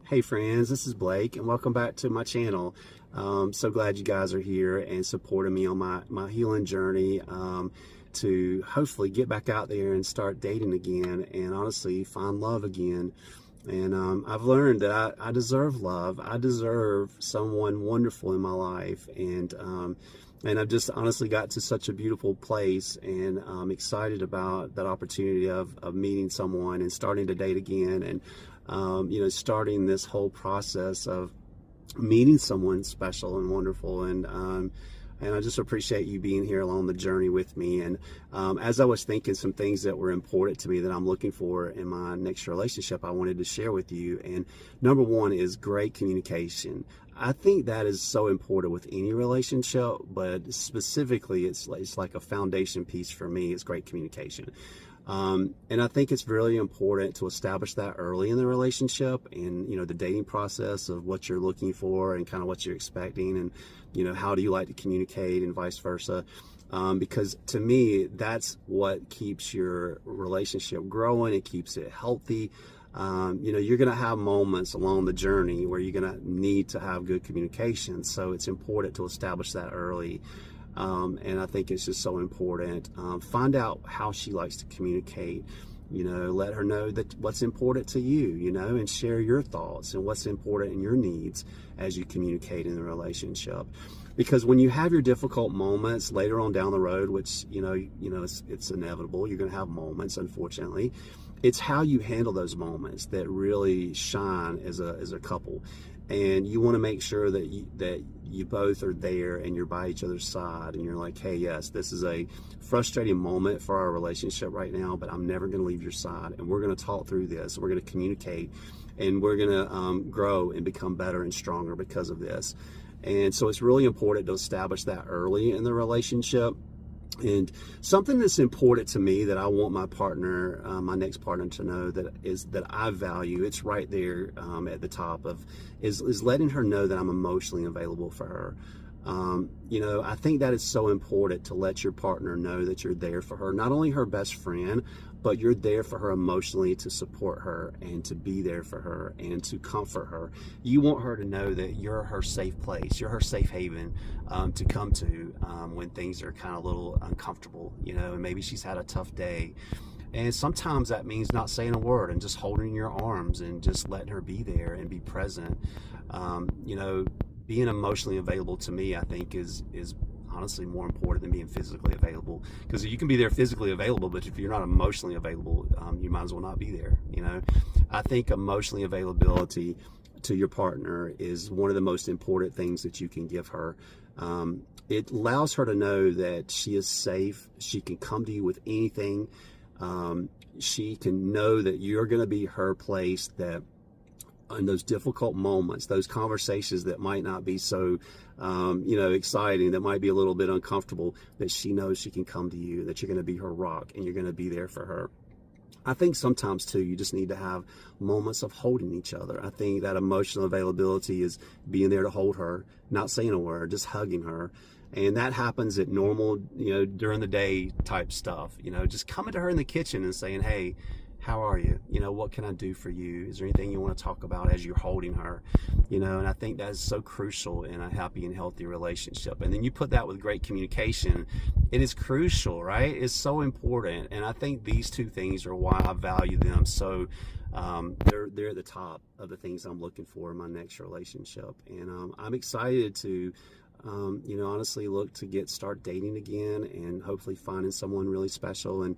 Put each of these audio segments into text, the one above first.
Hey friends, this is Blake and welcome back to my channel. So glad you guys are here and supporting me on my healing journey to hopefully get back out there and start dating again and honestly find love again. And I've learned that I deserve love. I deserve someone wonderful in my life. And I've just honestly got to such a beautiful place, and I'm excited about that opportunity of meeting someone and starting to date again, and starting this whole process of meeting someone special and wonderful. And I just appreciate you being here along the journey with me. And as I was thinking some things that were important to me that I'm looking for in my next relationship, I wanted to share with you. And number one is great communication. I think that is so important with any relationship, but specifically it's like a foundation piece for me is great communication. And I think it's really important to establish that early in the relationship and, the dating process of what you're looking for and kind of what you're expecting and, how do you like to communicate and vice versa. Because to me, that's what keeps your relationship growing. It keeps it healthy. You're going to have moments along the journey where you're going to need to have good communication. So it's important to establish that early. And I think it's just so important. Find out how she likes to communicate. Let her know that what's important to you, and share your thoughts and what's important in your needs as you communicate in the relationship. Because when you have your difficult moments later on down the road, which, it's inevitable, you're going to have moments, unfortunately. It's how you handle those moments that really shine as a couple. And you want to make sure that you both are there and you're by each other's side and you're like, hey, yes, this is a frustrating moment for our relationship right now, but I'm never going to leave your side, and we're going to talk through this. We're going to communicate, and we're going to grow and become better and stronger because of this. And so it's really important to establish that early in the relationship. And something that's important to me that I want my partner, my next partner, to know that I value, it's right there at the top is letting her know that I'm emotionally available for her. I think that is so important to let your partner know that you're there for her, not only her best friend, but you're there for her emotionally, to support her and to be there for her and to comfort her. You want her to know that you're her safe place, you're her safe haven to come to when things are kind of a little uncomfortable, and maybe she's had a tough day. And sometimes that means not saying a word and just holding your arms and just letting her be there and be present. Being emotionally available to me, I think, is honestly more important than being physically available, because you can be there physically available, but if you're not emotionally available, you might as well not be there. I think emotionally availability to your partner is one of the most important things that you can give her. It allows her to know that she is safe. She can come to you with anything. She can know that you're going to be her place, that in those difficult moments, those conversations that might not be so, exciting, that might be a little bit uncomfortable, that she knows she can come to you, that you're going to be her rock and you're going to be there for her. I think sometimes too, you just need to have moments of holding each other. I think that emotional availability is being there to hold her, not saying a word, just hugging her. And that happens at normal, during the day type stuff, just coming to her in the kitchen and saying, hey, how are you? What can I do for you? Is there anything you want to talk about as you're holding her? And I think that is so crucial in a happy and healthy relationship. And then you put that with great communication. It is crucial, right? It's so important. And I think these two things are why I value them. So they're at the top of the things I'm looking for in my next relationship. And I'm excited to honestly look to start dating again and hopefully finding someone really special. And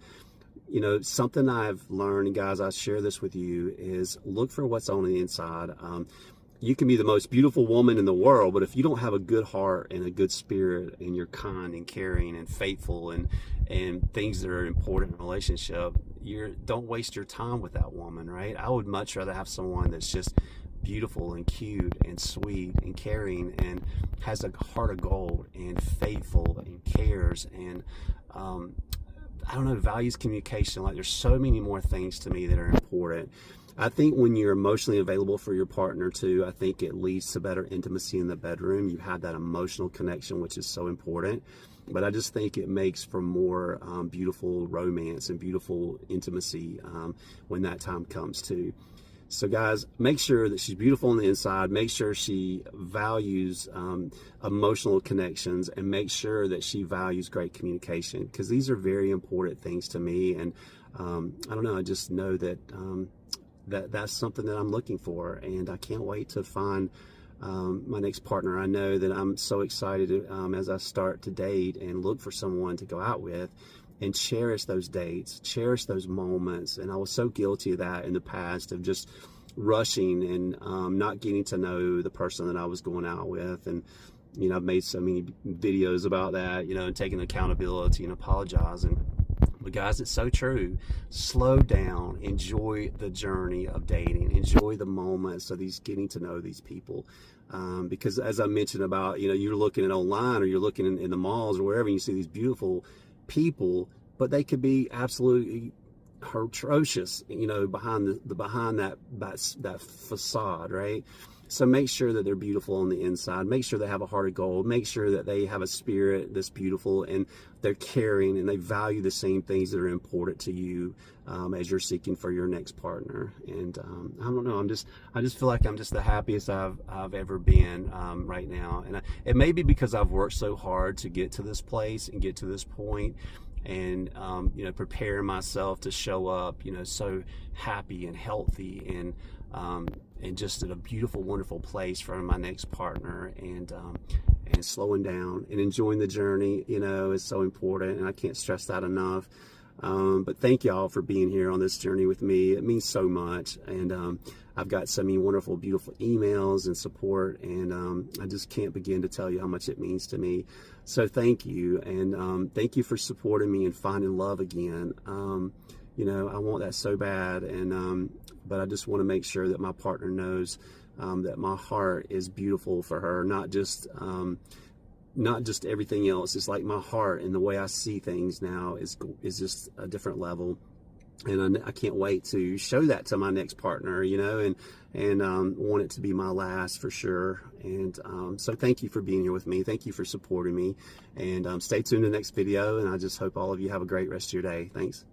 something I've learned, guys, I share this with you, is look for what's on the inside. You can be the most beautiful woman in the world, but if you don't have a good heart and a good spirit and you're kind and caring and faithful and things that are important in a relationship, don't waste your time with that woman, right? I would much rather have someone that's just beautiful and cute and sweet and caring and has a heart of gold and faithful and cares and values communication. Like, there's so many more things to me that are important. I think when you're emotionally available for your partner too, I think it leads to better intimacy in the bedroom. You have that emotional connection, which is so important. But I just think it makes for more beautiful romance and beautiful intimacy when that time comes too. So guys, make sure that she's beautiful on the inside, make sure she values emotional connections, and make sure that she values great communication, because these are very important things to me. And I don't know, I just know that that's something that I'm looking for, and I can't wait to find my next partner. I know that I'm so excited as I start to date and look for someone to go out with, and cherish those dates, cherish those moments. And I was so guilty of that in the past, of just rushing and not getting to know the person that I was going out with. And, you know, I've made so many videos about that, you know, and taking accountability and apologizing. But guys, it's so true. Slow down, enjoy the journey of dating, enjoy the moments of these getting to know these people. Because as I mentioned about, you know, you're looking at online, or you're looking in the malls or wherever, and you see these beautiful people, but they could be absolutely atrocious, you know, behind that facade, right? So make sure that they're beautiful on the inside. Make sure they have a heart of gold. Make sure that they have a spirit that's beautiful, and they're caring, and they value the same things that are important to you as you're seeking for your next partner. And I don't know, I just feel like I'm just the happiest I've ever been right now. And it may be because I've worked so hard to get to this place and get to this point, and you know, prepare myself to show up, you know, so happy and healthy, and just in a beautiful, wonderful place for my next partner. And slowing down and enjoying the journey, you know, is so important, and I can't stress that enough. But thank y'all for being here on this journey with me. It means so much. And I've got so many wonderful, beautiful emails and support, and I just can't begin to tell you how much it means to me. So thank you, and thank you for supporting me and finding love again. You know, I want that so bad, and but I just want to make sure that my partner knows that my heart is beautiful for her, not just everything else. It's like my heart and the way I see things now is just a different level. And I can't wait to show that to my next partner, you know, and want it to be my last for sure. And so thank you for being here with me. Thank you for supporting me. And stay tuned to the next video. And I just hope all of you have a great rest of your day. Thanks.